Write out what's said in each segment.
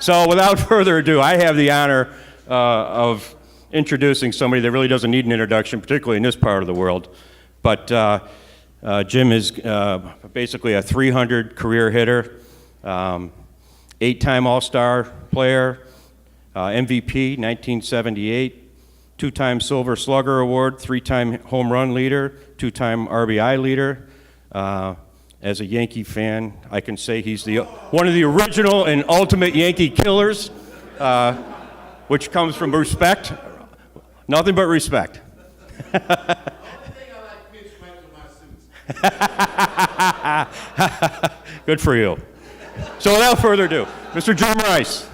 So without further ado, I have the honor of introducing somebody that really doesn't need an introduction, particularly in this part of the world. But Jim is basically a 300 career hitter, 8-time All-Star player, MVP 1978, 2-time Silver Slugger Award, 3-time home run leader, 2-time RBI leader. As a Yankee fan, I can say he's one of the original and ultimate Yankee killers, which comes from respect. Nothing but respect. The only thing I like pitch stripes on my suits. Good for you. So without further ado, Mr. Jim Rice.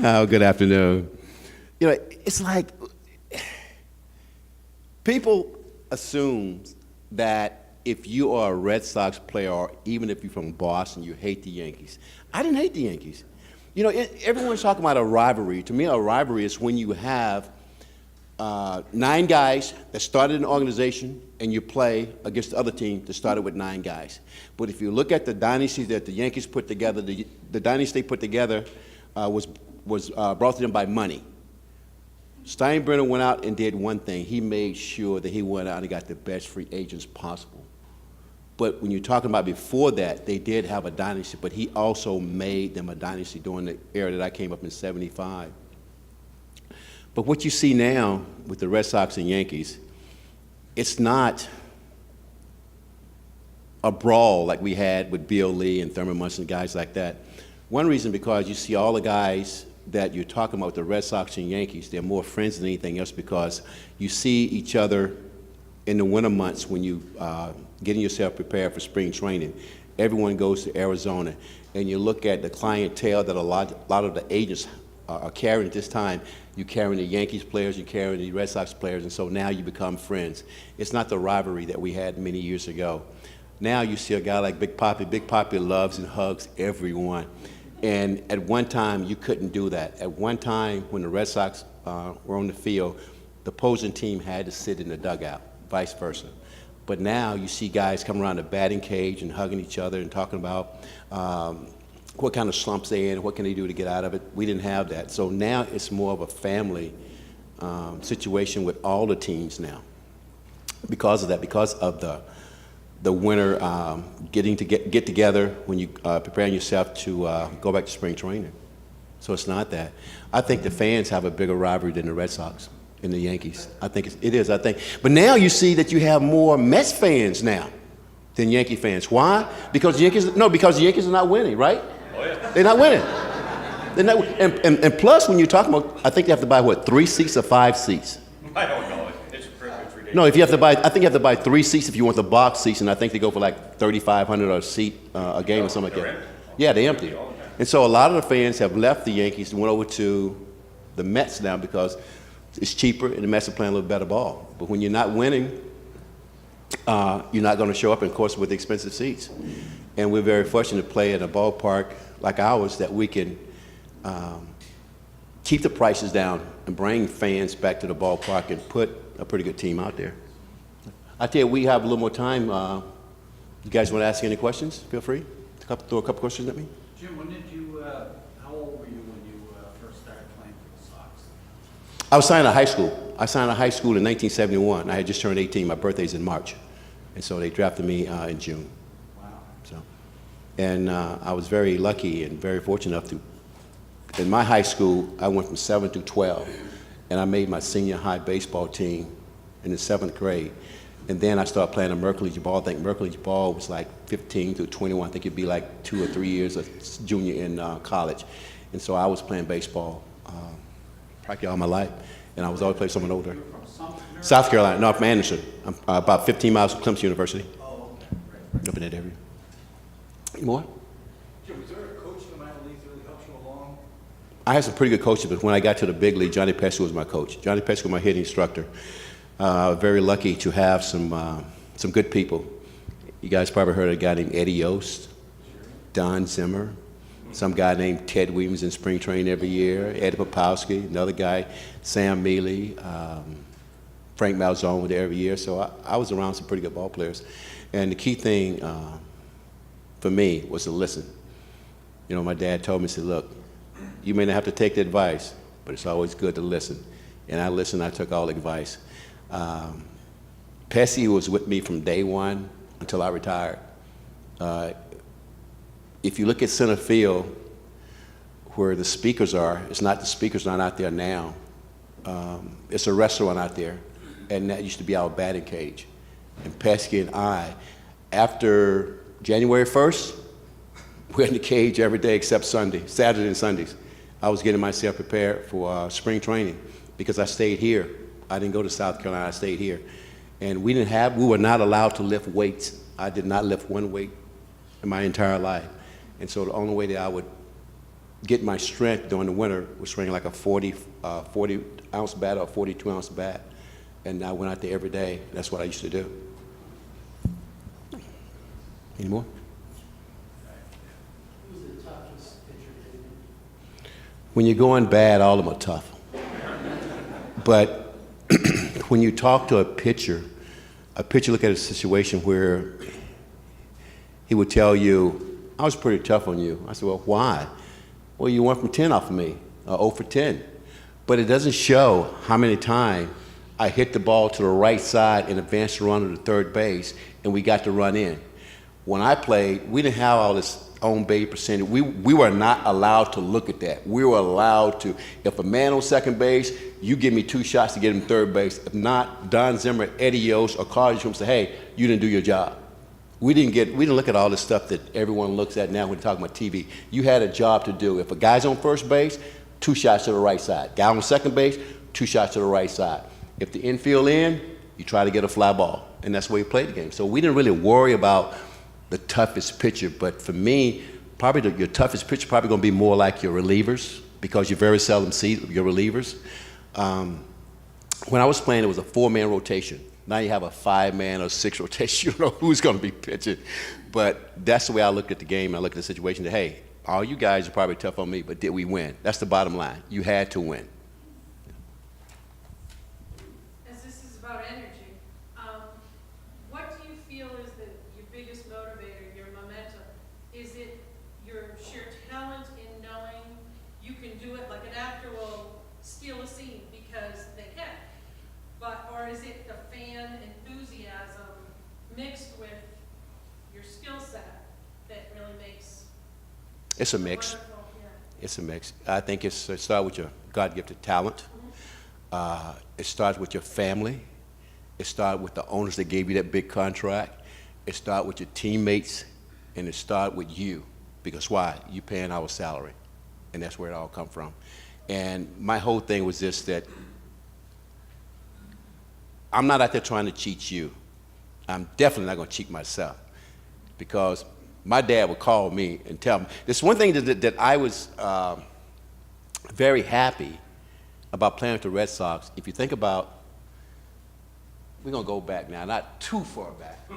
Oh, good afternoon. You know, it's like people assume that if you are a Red Sox player, or even if you're from Boston, you hate the Yankees. I didn't hate the Yankees. You know, everyone's talking about a rivalry. To me, a rivalry is when you have 9 guys that started an organization and you play against the other team that started with 9 guys. But if you look at the dynasty that the Yankees put together, the dynasty they put together was brought to them by money. Steinbrenner went out and did one thing. He made sure that he went out and got the best free agents possible. But when you're talking about before that, they did have a dynasty, but he also made them a dynasty during the era that I came up in '75. But what you see now with the Red Sox and Yankees, it's not a brawl like we had with Bill Lee and Thurman Munson, guys like that. One reason because you see all the guys that you're talking about, the Red Sox and Yankees, they're more friends than anything else because you see each other in the winter months when you getting yourself prepared for spring training. Everyone goes to Arizona, and you look at the clientele that a lot of the agents are carrying at this time. You're carrying the Yankees players, you're carrying the Red Sox players, and so now you become friends. It's not the rivalry that we had many years ago. Now you see a guy like Big Papi. Big Papi loves and hugs everyone. And at one time, you couldn't do that. At one time, when the Red Sox were on the field, the opposing team had to sit in the dugout, vice versa. But now you see guys come around the batting cage and hugging each other and talking about what kind of slumps they're in, what can they do to get out of it. We didn't have that. So now it's more of a family situation with all the teams now. Because of that, because of the winter get together when you preparing yourself to go back to spring training. So it's not that. I think the fans have a bigger rivalry than the Red Sox and the Yankees. I think it is. But now you see that you have more Mets fans now than Yankee fans. Why? Because the Yankees are not winning, right? Oh, yeah. They're not winning. They're not, and plus, when you're talking about, I think you have to buy, what, 3 seats or 5 seats? I don't know. It's ridiculous. No, if you have to buy, I think you have to buy 3 seats if you want the box seats, and I think they go for like $3,500 a seat a game or something like that. Yeah, they're empty. And so a lot of the fans have left the Yankees and went over to the Mets now because it's cheaper and the Mets are playing a little better ball. But when you're not winning, you're not going to show up, of course, with expensive seats. And we're very fortunate to play in a ballpark like ours that we can keep the prices down and bring fans back to the ballpark and put a pretty good team out there. I tell you, we have a little more time. You guys want to ask any questions? Feel free to throw a couple questions at me. Jim, how old were you when you first started playing for the Sox? I was signed out of high school. I signed out of high school in 1971. I had just turned 18. My birthday's in March. And so they drafted me in June. Wow. And I was very lucky and very fortunate enough to, in my high school, I went from 7 through 12. And I made my senior high baseball team in the 7th grade. And then I started playing American Collegiate Ball. I think American Collegiate Ball was like 15 through 21. I think it'd be like 2 or 3 years a junior in college. And so I was playing baseball practically all my life. And I was always playing someone older. You're from South Carolina. No, I'm from Anderson. I'm about 15 miles from Clemson University. Oh, okay. Right. Up in that area. Any more? Jim, was there a coach in the minor leagues that really helped you along? I had some pretty good coaches, but when I got to the big league, Johnny Pesci was my coach. Johnny Pesci was my hitting instructor. Very lucky to have some good people. You guys probably heard of a guy named Eddie Yost, Don Zimmer, some guy named Ted Williams in spring training every year, Eddie Popowski, another guy, Sam Mealy, Frank Malzone was there every year, so I was around some pretty good ball players. And the key thing for me was to listen. You know, my dad told me, he said, look, you may not have to take the advice, but it's always good to listen. And I listened, I took all the advice. Pesci was with me from day one until I retired. If you look at center field, where the speakers are, it's not the speakers aren't out there now. It's a restaurant out there, and that used to be our batting cage. And Pesci and I, after January 1st, we're in the cage every day except Sunday, Saturday and Sundays. I was getting myself prepared for spring training because I stayed here. I didn't go to South Carolina, I stayed here. And we were not allowed to lift weights. I did not lift one weight in my entire life. And so the only way that I would get my strength during the winter was swinging like a 40-ounce bat or a 42-ounce bat. And I went out there every day. That's what I used to do. Any more? Who's the toughest pitcher, David? When you're going bad, all of them are tough. But when you talk to a pitcher look at a situation where he would tell you, I was pretty tough on you. I said, well, why? Well, you went from 10 off of me, 0 for 10. But it doesn't show how many times I hit the ball to the right side and advanced the runner to third base, and we got to run in. When I played, we didn't have all this on base percentage. We were not allowed to look at that. We were allowed to, if a man on second base, you give me 2 shots to get him third base. If not, Don Zimmer, Eddie Yost, or Carl Yost say, hey, you didn't do your job. We didn't look at all this stuff that everyone looks at now when they're talking about TV. You had a job to do. If a guy's on first base, 2 shots to the right side. Guy on second base, 2 shots to the right side. If the infield in, you try to get a fly ball. And that's the way you played the game. So we didn't really worry about the toughest pitcher. But for me, probably your toughest pitcher probably going to be more like your relievers, because you very seldom see your relievers. When I was playing, it was a 4-man rotation. Now you have a 5-man or 6 rotation. You don't know who's going to be pitching. But that's the way I looked at the game. I looked at the situation that, hey, all you guys are probably tough on me, but did we win? That's the bottom line. You had to win. As this is about energy, what do you feel is your biggest motivator, your momentum? Is it your sheer talent in knowing you can do it, like an actor will steal a scene because they can, or is it the fan enthusiasm mixed with your skill set that really makes It's a mix. wonderful? Yeah. It's a mix. I think it starts with your God-gifted talent. It starts with your family. It starts with the owners that gave you that big contract. It starts with your teammates, and it starts with you. Because why? You paying our salary, and that's where it all come from. And my whole thing was this, that I'm not out there trying to cheat you. I'm definitely not going to cheat myself, because my dad would call me and tell me. This one thing that I was very happy about playing with the Red Sox. If you think about, we're going to go back now, not too far back,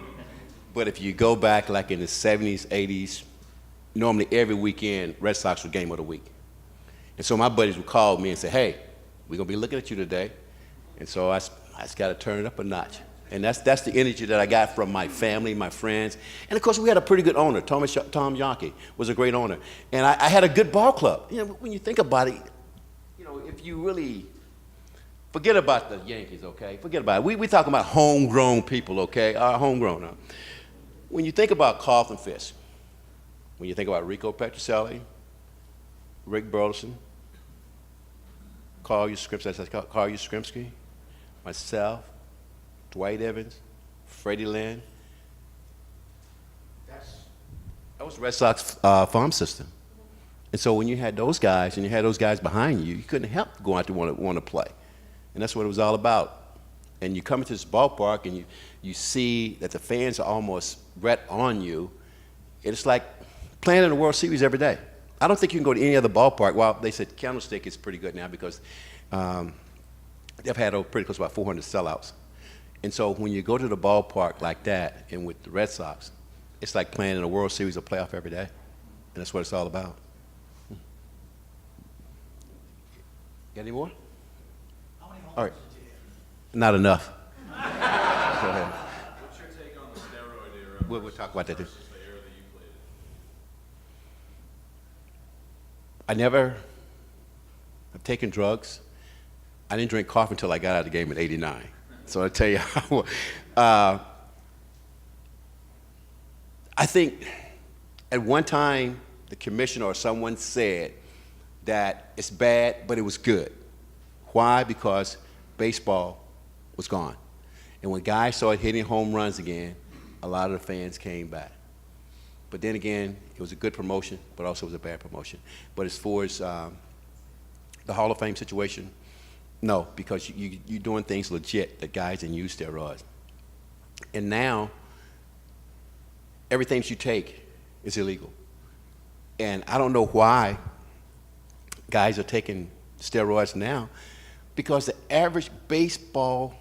but if you go back like in the 70s, 80s, normally every weekend, Red Sox were game of the week. And so my buddies would call me and say, hey, we're going to be looking at you today. And so I just got to turn it up a notch. And that's the energy that I got from my family, my friends. And of course, we had a pretty good owner. Tom Yonke was a great owner. And I had a good ball club. You know, when you think about it, you know, if you really forget about the Yankees, okay? Forget about it. We talking about homegrown people, okay? Homegrown. When you think about Carlton Fisk, when you think about Rico Petrocelli, Rick Burleson, Carl Yastrzemski, myself, Dwight Evans, Freddie Lynn. That was the Red Sox farm system. And so when you had those guys, and you had those guys behind you, you couldn't help going out to want to play. And that's what it was all about. And you come into this ballpark, and you see that the fans are almost right on you. It's like playing in the World Series every day. I don't think you can go to any other ballpark. Well, they said Candlestick is pretty good now, because they've had pretty close to about 400 sellouts. And so when you go to the ballpark like that, and with the Red Sox, it's like playing in a World Series or playoff every day. And that's what it's all about. Got any more? How many home All right. runs did you hit? Not enough. We'll talk about that too. I never have taken drugs. I didn't drink coffee until I got out of the game in '89. So I'll tell you how. I think at one time the commissioner or someone said that it's bad, but it was good. Why? Because baseball was gone. And when guys started hitting home runs again, a lot of the fans came back. But then again, it was a good promotion, but also it was a bad promotion. But as far as the Hall of Fame situation, no, because you're doing things legit that guys didn't use steroids. And now, everything you take is illegal. And I don't know why guys are taking steroids now, because the average baseball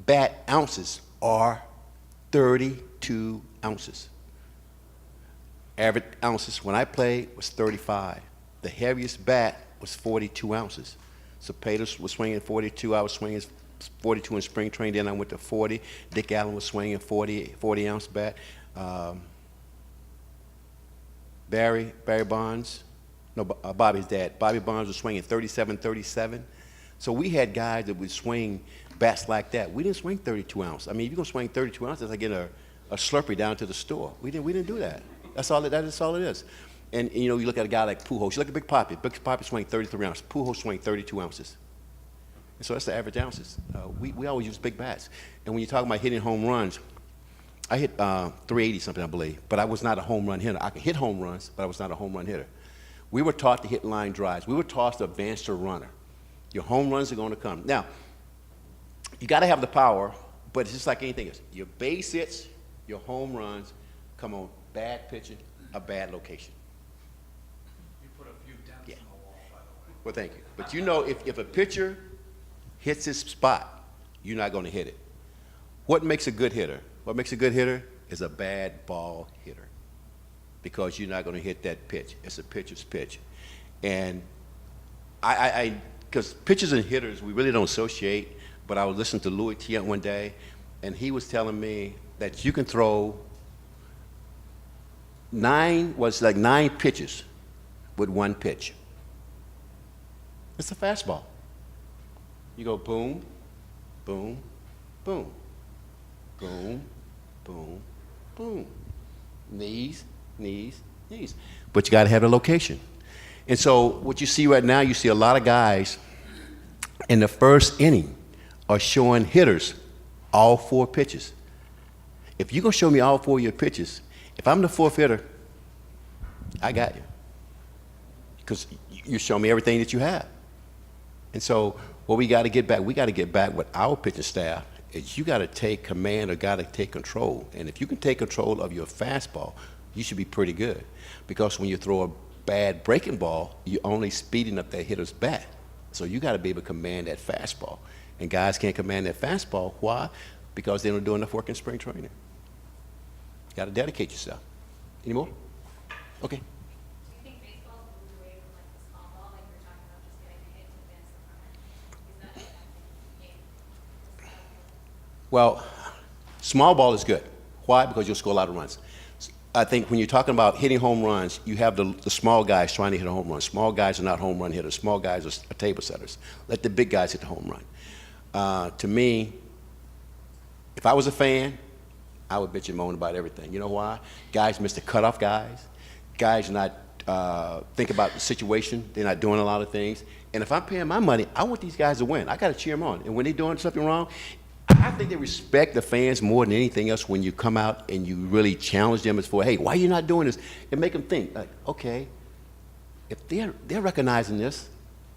bat ounces are 32 ounces. Average ounces when I played was 35. The heaviest bat was 42 ounces. So Peters was swinging 42. I was swinging 42 in spring training. Then I went to 40. Dick Allen was swinging 40-ounce bat. Barry Bonds, no, Bobby's dad. Bobby Bonds was swinging 37. So we had guys that would swing bats like that. We didn't swing 32 ounce. I mean, if you're gonna swing 32 ounces, I get a Slurpee down to the store. We didn't do that. That's all it is. And you know, you look at a guy like Pujols. You look at Big Papi. Big Papi swing 33 ounces. Pujols swing 32 ounces. And so that's the average ounces. We always use big bats. And when you're talking about hitting home runs, I hit 380 something, I believe, but I was not a home run hitter. I could hit home runs, but I was not a home run hitter. We were taught to hit line drives. We were taught to advance to runner. Your home runs are going to come. Now, you got to have the power, but it's just like anything else. Your base hits, your home runs come on bad pitching, a bad location. You put a few dents in the wall, by the way. Well, thank you. But you know, if a pitcher hits his spot, you're not going to hit it. What makes a good hitter? What makes a good hitter is a bad ball hitter, because you're not going to hit that pitch. It's a pitcher's pitch. And because pitchers and hitters, we really don't associate, but I was listening to Louis Tiant one day, and he was telling me that you can throw 9 pitches with one pitch. It's a fastball. You go boom, boom, boom, boom, boom, boom. Knees, knees, knees. But you got to have the location. And so what you see right now, you see a lot of guys in the first inning are showing hitters all 4 pitches. If you're going to show me all 4 of your pitches, if I'm the 4th hitter, I got you. Because you show me everything that you have. And so what we got to get back with our pitching staff is you got to take command or got to take control. And if you can take control of your fastball, you should be pretty good. Because when you throw a bad breaking ball, you're only speeding up that hitter's bat. So you got to be able to command that fastball. And guys can't command that fastball. Why? Because they don't do enough work in spring training. You got to dedicate yourself. Any more? Okay. Do you think baseball's moved away from like the small ball, like you're talking about just getting a hit to advance the runner? Is that affecting the game? Well, small ball is good. Why? Because you'll score a lot of runs. I think when you're talking about hitting home runs, you have the small guys trying to hit a home run. Small guys are not home run hitters. Small guys are table setters. Let the big guys hit the home run. To me, if I was a fan, I would bitch and moan about everything. You know why? Guys miss the cutoff guys. Guys not think about the situation. They're not doing a lot of things. And if I'm paying my money, I want these guys to win. I got to cheer them on. And when they're doing something wrong, I think they respect the fans more than anything else when you come out and you really challenge them as for, hey, why are you not doing this? And make them think, like, okay, if they're recognizing this,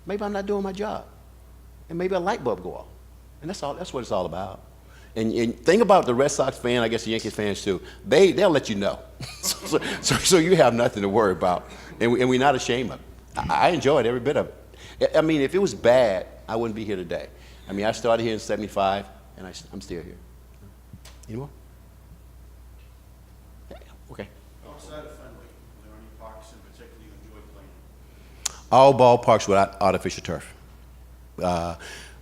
maybe I'm not doing my job. And maybe a light bulb go off. And that's what it's all about. And think about the Red Sox fan, I guess the Yankees fans too. They'll let you know. so you have nothing to worry about. And we're not ashamed of it. I enjoyed every bit of it. I mean, if it was bad, I wouldn't be here today. I mean, I started here in '75, and I'm still here. Any more? Yeah, okay. Outside of Fenway, are there any parks in particular you enjoy playing? All ballparks without artificial turf.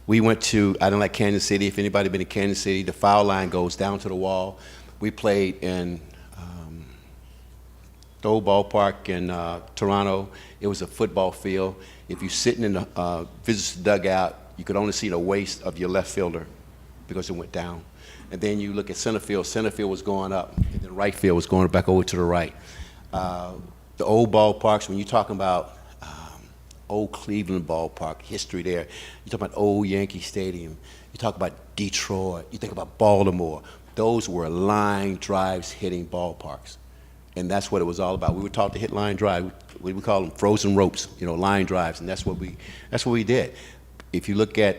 We went to, I don't like Kansas City. If anybody been to Kansas City, the foul line goes down to the wall. We played in the old ballpark in Toronto. It was a football field. If you're sitting in the visitor dugout, you could only see the waist of your left fielder because it went down. And then you look at center field. Center field was going up, and then right field was going back over to the right. The old ballparks, when you're talking about old Cleveland ballpark, history there, you talk about old Yankee Stadium, you talk about Detroit, you think about Baltimore. Those were line drives hitting ballparks. And that's what it was all about. We were taught to hit line drive. We would call them frozen ropes, line drives, and that's what we did. If you look at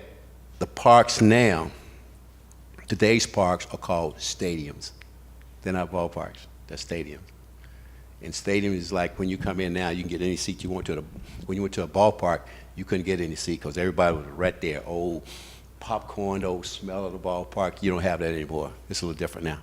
the parks now, today's parks are called stadiums. They're not ballparks, they're stadiums. And stadium is like when you come in now, you can get any seat you want to. When you went to a ballpark, you couldn't get any seat because everybody was right there. Old popcorn, the old smell of the ballpark. You don't have that anymore. It's a little different now.